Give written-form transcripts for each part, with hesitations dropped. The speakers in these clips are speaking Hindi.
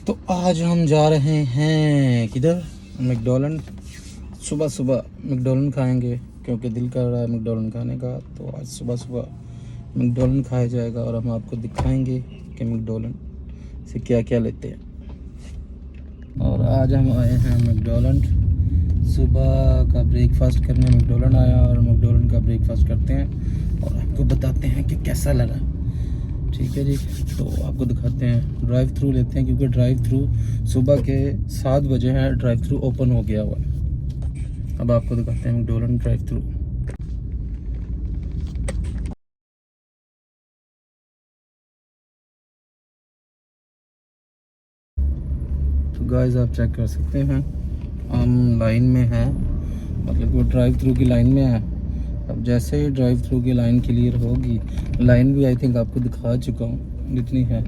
तो आज हम जा रहे हैं किधर? मैकडॉलैंड। सुबह सुबह मैकडॉलैंड खाएंगे क्योंकि दिल कर रहा है मैकडॉलैंड खाने का। तो आज सुबह सुबह मैकडॉलैंड खाया जाएगा और हम आपको दिखाएंगे कि मैकडॉलैंड से क्या क्या लेते हैं। और आज हम आए हैं मैकडॉलैंड। सुबह का ब्रेकफास्ट करने मैकडॉलैंड आया और मैकडॉलैंड का ब्रेकफास्ट करते हैं और आपको बताते हैं कि कैसा लगा। ठीक है जी, तो आपको दिखाते हैं। ड्राइव थ्रू लेते हैं क्योंकि ड्राइव थ्रू सुबह के 7 बजे है, ड्राइव थ्रू ओपन हो गया हुआ है। अब आपको दिखाते हैं मैकडॉलैंड ड्राइव थ्रू। तो गाइस आप चेक कर सकते हैं, हम लाइन में हैं, मतलब वो ड्राइव थ्रू की लाइन में है। अब जैसे ही ड्राइव थ्रू की लाइन क्लियर होगी, लाइन भी आई थिंक आपको दिखा चुका हूँ जितनी है।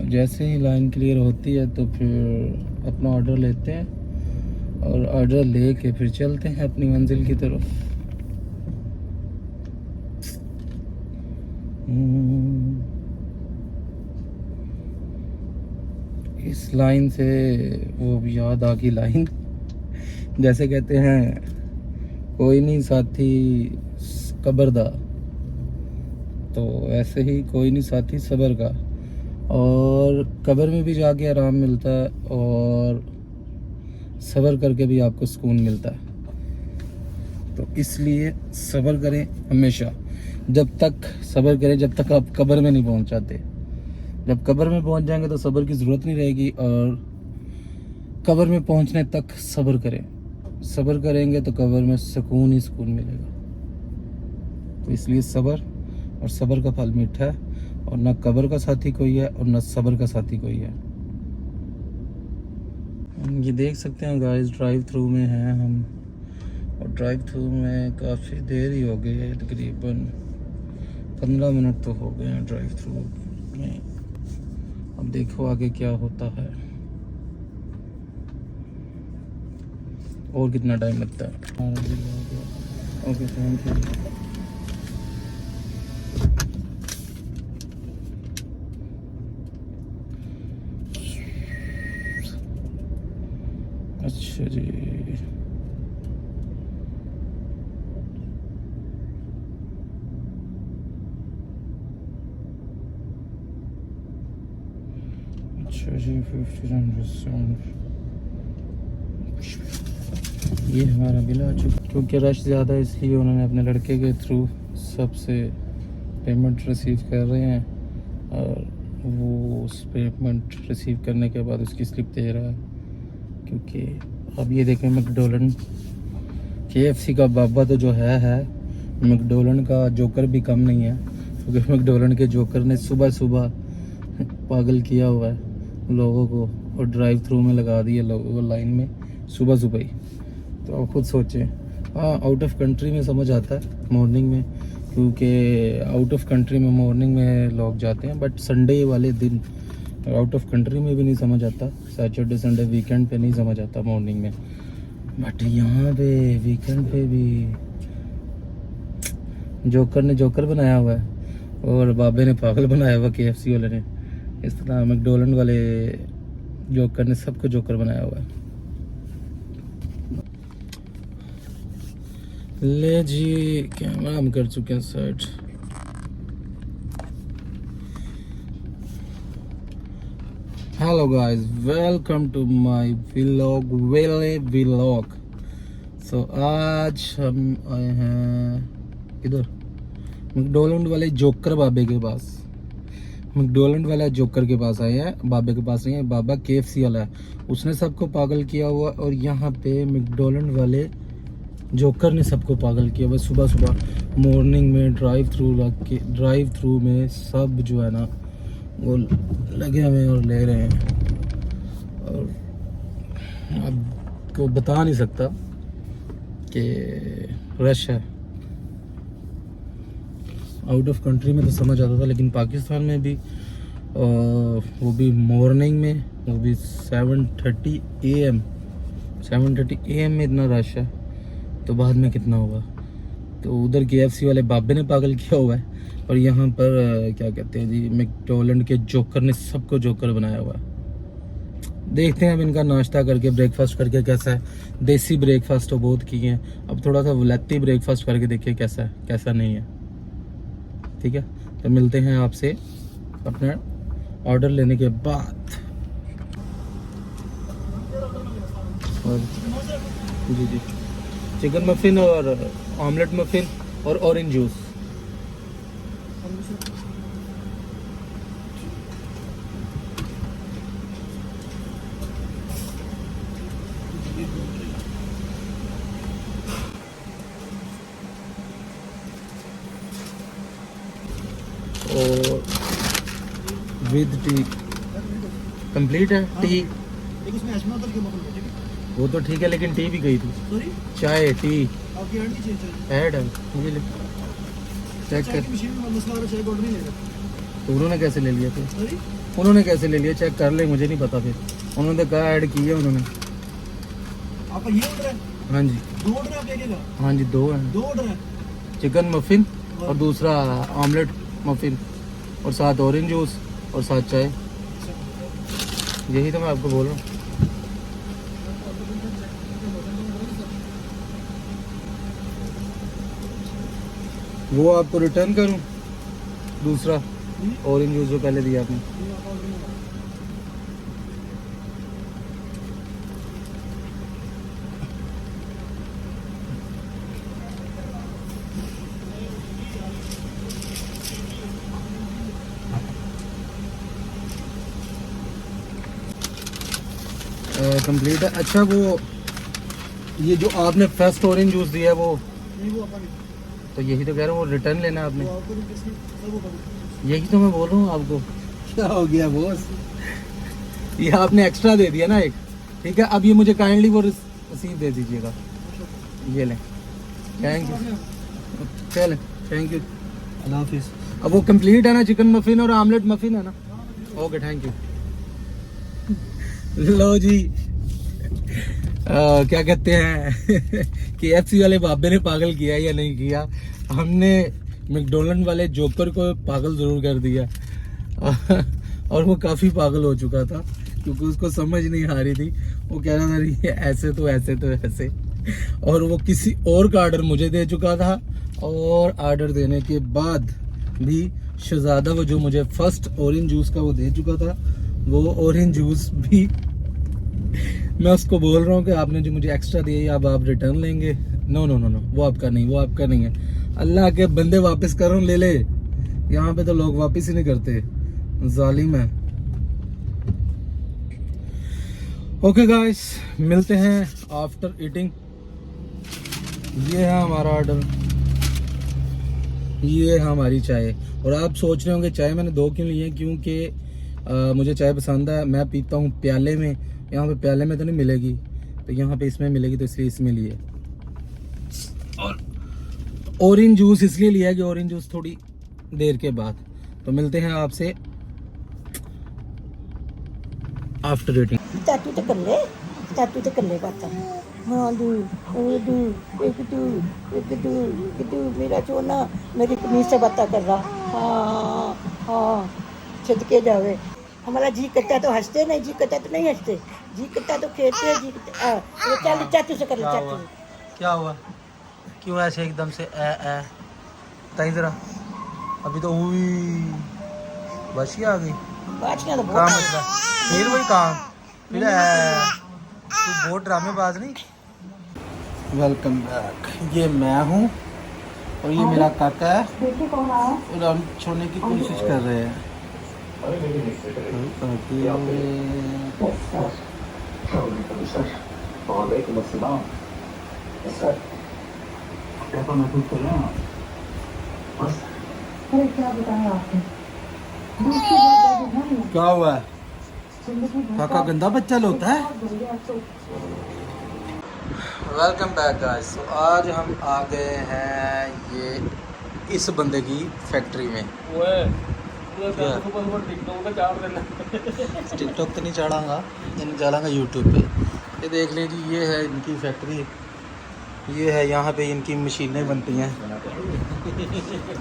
जैसे ही लाइन क्लियर होती है तो फिर अपना ऑर्डर लेते हैं और ऑर्डर लेके फिर चलते हैं अपनी मंजिल की तरफ। इस लाइन से वो भी याद आ गई लाइन जैसे कहते हैं कोई नहीं साथी कब्रदा, तो ऐसे ही कोई नहीं साथी सब्र का। और कब्र में भी जाके आराम मिलता है और सब्र करके भी आपको सुकून मिलता है। तो इसलिए सब्र करें हमेशा, जब तक सब्र करें जब तक आप कब्र में नहीं पहुंच जाते। जब कब्र में पहुंच जाएंगे तो सब्र की ज़रूरत नहीं रहेगी, और कब्र में पहुंचने तक सब्र करें। सब्र करेंगे तो कब्र में सुकून ही सुकून मिलेगा। तो इसलिए सब्र, और सब्र का फल मीठा है, और ना कब्र का साथी कोई है और ना सब्र का साथी कोई है। ये देख सकते हैं गाइस, ड्राइव थ्रू में हैं हम, और ड्राइव थ्रू में काफ़ी देर ही हो गई है, तकरीबन 15 मिनट तो हो गए हैं ड्राइव थ्रू में। अब देखो आगे क्या होता है और कितना टाइम लगता है। Okay, thank you. अच्छा जी, अच्छा जी, 50 ये हमारा बिल आ चुका। क्योंकि रश ज़्यादा है इसलिए उन्होंने अपने लड़के के थ्रू सबसे पेमेंट रिसीव कर रहे हैं, और वो उस पेमेंट रिसीव करने के बाद उसकी स्लिप दे रहा है। क्योंकि अब ये देखें, मैकडॉलैंड KFC का बाबा तो जो है मैकडॉलैंड का जोकर भी कम नहीं है। क्योंकि मैकडॉलैंड के जोकर ने सुबह सुबह पागल किया हुआ है लोगों को, और ड्राइव थ्रू में लगा दिए लोगों को लाइन में सुबह सुबह ही। तो आप खुद सोचें। हाँ, आउट ऑफ कंट्री में समझ आता है मॉर्निंग में, क्योंकि आउट ऑफ कंट्री में मॉर्निंग में लोग जाते हैं, बट संडे वाले दिन आउट ऑफ कंट्री में भी नहीं समझ आता। सैटरडे संडे वीकेंड पे नहीं समझ आता मॉर्निंग में, बट यहाँ पे वीकेंड पे भी जोकर ने जोकर बनाया हुआ है और बाबे ने पागल बनाया हुआ KFC वाले ने। इस तरह मैकडॉलैंड वाले जोकर ने सबको जोकर बनाया हुआ है। ले जी, कैमरा हम कर चुके हैं set. Hello guys, welcome to my vlog. So आज हम आए हैं इधर मैकडॉलैंड वाले जोकर बाबे के पास। मैकडॉलैंड वाला जोकर के पास आए हैं, बाबे के पास नहीं है। बाबा KFC वाला है, उसने सबको पागल किया हुआ, और यहाँ पे मैकडॉलैंड वाले जोकर ने सबको पागल किया हुआ। सुबह सुबह मॉर्निंग में ड्राइव थ्रू में सब जो है ना वो लगे हुए हैं और ले रहे हैं। और आपको बता नहीं सकता कि रश है। आउट ऑफ कंट्री में तो समझ आता था, लेकिन पाकिस्तान में भी वो भी मॉर्निंग में, वो भी 7:30 AM में इतना रश है, तो बाद में कितना होगा। तो उधर KFC वाले बाबे ने पागल किया हुआ है, और यहाँ पर क्या कहते हैं जी, मैकडॉलैंड के जोकर ने सबको जोकर बनाया हुआ है। देखते हैं अब इनका नाश्ता करके, ब्रेकफास्ट करके कैसा है। देसी ब्रेकफास्ट तो बहुत किए हैं, अब थोड़ा सा वलैती ब्रेकफास्ट करके देखिए कैसा है कैसा नहीं है। ठीक है, तो मिलते हैं आपसे अपना ऑर्डर लेने के बाद। और जी जी, चिकन मफिन और ऑमलेट मफिन और ऑरेंज जूस। और विद टी कंप्लीट है। टी वो तो ठीक है, लेकिन टी भी गई थी। चाय टी ऐड है, मुझे चेक कर। तो उन्होंने कैसे ले लिया फिर? उन्होंने कैसे ले लिया? चेक कर ले, मुझे नहीं पता। फिर उन्होंने कहा ऐड की है उन्होंने। आपका ये ऑर्डर है? हाँ जी, 2 ऑर्डर आप देखेगा? हाँ जी, 2 हैं। 2 ऑर्डर है? चिकन मफिन और दूसरा ऑमलेट मफिन और साथ ऑरेंज जूस और साथ चाय। यही तो मैं आपको बोल रहा हूँ। वो आपको रिटर्न करूँ दूसरा ऑरेंज जूस जो पहले दिया आपने? कंप्लीट है। अच्छा, वो ये जो आपने फर्स्ट ऑरेंज जूस दिया है वो, नहीं वो आपका नहीं, तो यही तो कह रहा हूँ, वो रिटर्न लेना है आपने। वो आपको नहीं, किसने सब वो कर। यही तो मैं बोल रहा हूँ आपको। क्या हो गया बॉस? ये आपने एक्स्ट्रा दे दिया ना एक। ठीक है, अब ये मुझे काइंडली वो रसीद दे दीजिएगा। ये लें, थैंक यू। चलें, थैंक यू, अल्लाह हाफिज़। अब वो कंप्लीट है ना, चिकन मफिन और आमलेट मफिन है ना? Okay, thank you. लो जी, क्या कहते हैं KFC वाले बाबे ने पागल किया या नहीं किया? हमने मैकडोनल्ड वाले जोकर को पागल ज़रूर कर दिया। और वो काफ़ी पागल हो चुका था क्योंकि उसको समझ नहीं आ रही थी। वो कह रहा था ये ऐसे तो ऐसे तो ऐसे, और वो किसी और का ऑर्डर मुझे दे चुका था। और ऑर्डर देने के बाद भी शहजादा वो जो मुझे फर्स्ट ऑरेंज जूस का वो दे चुका था, वो ऑरेंज जूस भी मैं उसको बोल रहा हूँ कि आपने जो मुझे एक्स्ट्रा दिया अब आप रिटर्न लेंगे। नो नो नो नो, वो आपका नहीं, वो आपका नहीं है। अल्लाह के बंदे वापस करो, ले ले। यहाँ पे तो लोग वापस ही नहीं करते, जालिम है। ओके गाइस, मिलते हैं आफ्टर ईटिंग। ये है हमारा ऑर्डर, ये है हमारी चाय। और आप सोच रहे होंगे चाय मैंने 2 क्यों ली है? क्योंकि मुझे चाय पसंद है, मैं पीता हूँ प्याले में। यहाँ पे प्याले में तो नहीं मिलेगी, तो यहाँ पे इसमें मिलेगी, तो इसलिए इसमें लिए। और ऑरेंज जूस इसलिए लिया कि ऑरेंज जूस थोड़ी देर के बाद। तो मिलते हैं आपसे आफ्टर ईटिंग। चाचू तो कर ले, चाचू तो कर ले बात। हाँ दू दू एक दू एक दू एक दू, मेरा चोना मेरी कमीज से बात कर रहा। हाँ हाँ, सदके जावे। हमारा जी करता तो हंसते, नहीं जी करता तो नहीं हंसते, जी करता तो खेलते, जी करता। चल चाचू से कर ले, चाचू। क्या हुआ? क्यों ऐसे एकदम से ताई जरा? अभी तो हुई बशी आ गई। बाचियाँ तो काम बहुत मतलब फिर वही काम, फिर तू बहुत ड्रामेबाज नहीं। Welcome back. ये मैं हूँ और ये मेरा काका है, और हम छोड़ने की कोशिश कर रहे हैं। क्या हुआ है? काका गंदा बच्चा होता है। Welcome back guys. तो आज हम आ गए हैं ये इस बंदे की फैक्ट्री में। टिकटॉक तो नहीं चढ़ाऊँगा, इन चढ़ाऊँगा यूट्यूब पे। ये देख लीजिए, ये है इनकी फैक्ट्री। ये है, यहाँ पे इनकी मशीनें बनती हैं।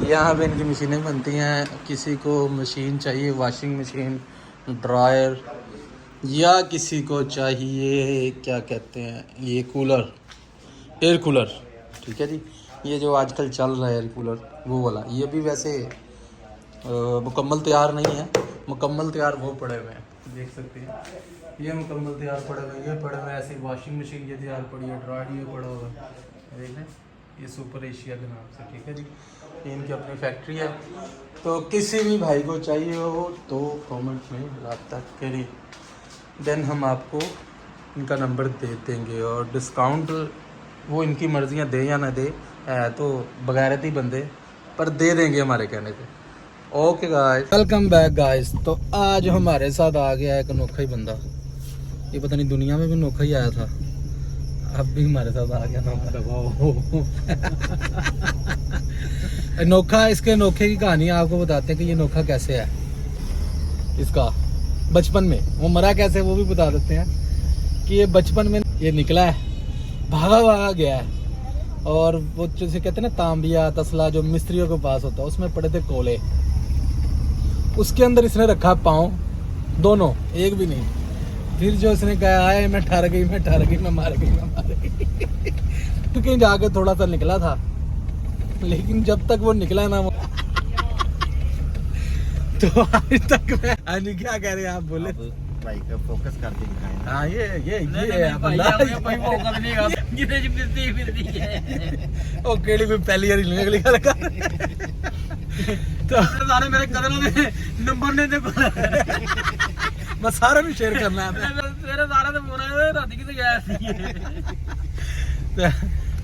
यहाँ पे इनकी मशीनें बनती हैं। किसी को मशीन चाहिए, वॉशिंग मशीन, ड्रायर, या किसी को चाहिए क्या कहते हैं ये कूलर, एयर कूलर, ठीक है जी। ये जो आजकल चल रहा है एयर कूलर वो वाला, ये भी वैसे मुकम्मल तैयार नहीं है, मुकम्मल तैयार वो पड़े हुए हैं, देख सकते हैं। ये मुकम्मल तैयार पड़े हुए हैं, ये पड़े हुए हैं ऐसे। वॉशिंग मशीन ये तैयार पड़ी है, ड्रायर ये पड़ा हुआ है, देख लें, ये सुपर एशिया के नाम से, ठीक है जी। ये इनकी अपनी फैक्ट्री है। तो किसी भी भाई को चाहिए हो तो कमेंट में रब्ता करिए, देन हम आपको इनका नंबर दे देंगे। और डिस्काउंट वो इनकी मर्जियाँ दे या ना दे, है तो बगैरती बंदे, पर दे देंगे हमारे कहने पे। Okay guys, welcome back guys. तो आज हमारे साथ आ गया एक अनोखा ही बंदा, ये पता नहीं दुनिया में भी अनोखा ही आया था, अब भी हमारे साथ आ गया अनोखा। इसके अनोखे की कहानी आपको बताते हैं कि ये अनोखा कैसे है। इसका बचपन में वो मरा कैसे वो भी बता देते हैं कि ये बचपन में ये निकला है, भागा भागा गया है, और वो जैसे कहते हैं ना तांबिया तसला जो मिस्त्रियों के पास होता है, उसमें पड़े थे कोले, उसके अंदर इसने रखा पाँव दोनों, एक भी नहीं। फिर जो इसने कहा है मैं ठहर गई, मैं ठहर गई, मैं मार गई, मैं मार गई तो कहीं जाके थोड़ा सा निकला था, लेकिन जब तक वो निकला ना वो तो आज तक मैं आज क्या कह रहे हैं आप बोले भाई का फोकस करके दिखाएं। हाँ ये ओ केड़ी कोई पहली बार निकली गल कर तो सारे मेरे कदरों ने नंबर ने मैं सारे भी शेयर करना है मेरे सारे तो फोन आए रात किते गया सी।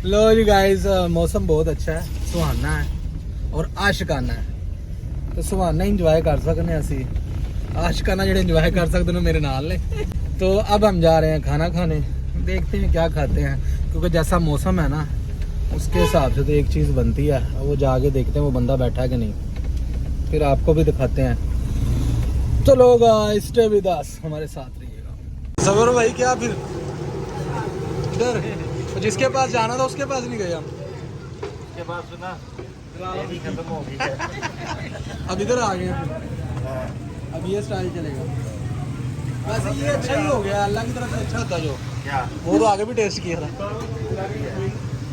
लो जी गाइस, मौसम बहुत अच्छा है, सुहाना है और आशिकाना है। तो सुहाना इंजॉय कर सकते हैं असी, आशिकाना जेडे इंजॉय कर सकते हैं मेरे नाल ने। तो अब हम जा रहे हैं खाना खाने, देखते हैं क्या खाते हैं, क्योंकि जैसा मौसम है ना उसके हिसाब से तो एक चीज़ बनती है, वो जाके देखते हैं वो बंदा बैठा है कि नहीं, फिर आपको भी दिखाते हैं। तो लोग स्टे विद अस, हमारे साथ रहिएगा। सबर भाई क्या फिर इधर तो जिसके पास जाना था उसके पास नहीं गए हम, उसके बाद सुना ये भी खत्म हो गई है। अब इधर आ गए हैं, अब ये स्टाइल चलेगा। वैसे ये अच्छा ही हो गया, अल्लाह की तरफ से अच्छा होता जो क्या वो तो आगे भी टेस्ट किया था।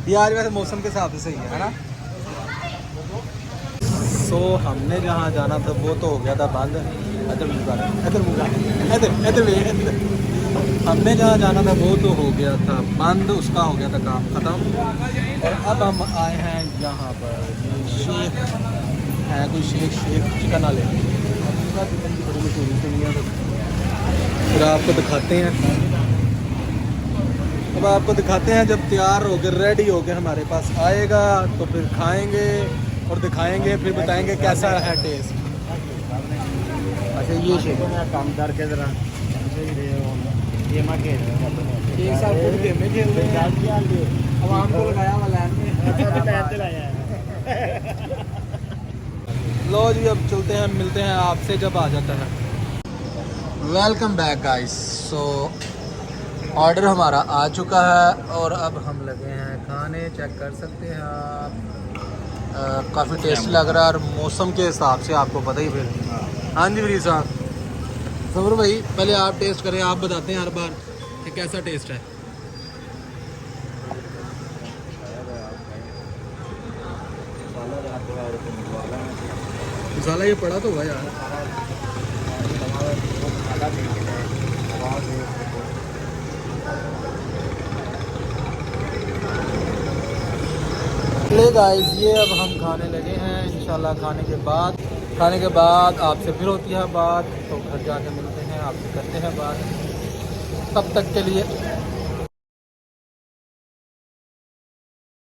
ये आज वैसे मौसम के हिसाब से सही है ना। सो हमने जहाँ जाना था वो तो हो गया था बंद। हमने जहाँ जाना था वो तो हो गया था बंद, उसका हो गया था काम ख़त्म। और अब हम आए हैं यहाँ पर, शेख है कोई शेख चिकन वाले, फिर आपको दिखाते हैं, अब आपको दिखाते हैं जब तैयार होकर रेडी होकर हमारे पास आएगा तो फिर खाएंगे और दिखाएंगे, फिर बताएंगे कैसा है टेस्ट। अच्छा ये शेख काम करके जरा ये मां के एक साल पूरी गेम में खेल रहे हैं, आवाम को लगाया हुआ लैंड में। लो जी अब चलते हैं, मिलते हैं आपसे जब आ जाता है। Welcome back guys. So order हमारा आ चुका है और अब हम लगे हैं खाने, चेक कर सकते हैं आप। काफ़ी टेस्टी लग रहा है और मौसम के हिसाब से आपको पता ही फिर। हाँ जी वरी साहब, सबर भाई पहले आप टेस्ट करें, आप बताते हैं हर बार कि कैसा टेस्ट है। मसाला ये पड़ा तो हुआ यार। ले गाइस, ये अब हम खाने लगे हैं इंशाल्लाह। खाने के बाद आपसे फिर होती है बात, तो घर जाके मिलते हैं, आपसे करते हैं बात। तब तक के लिए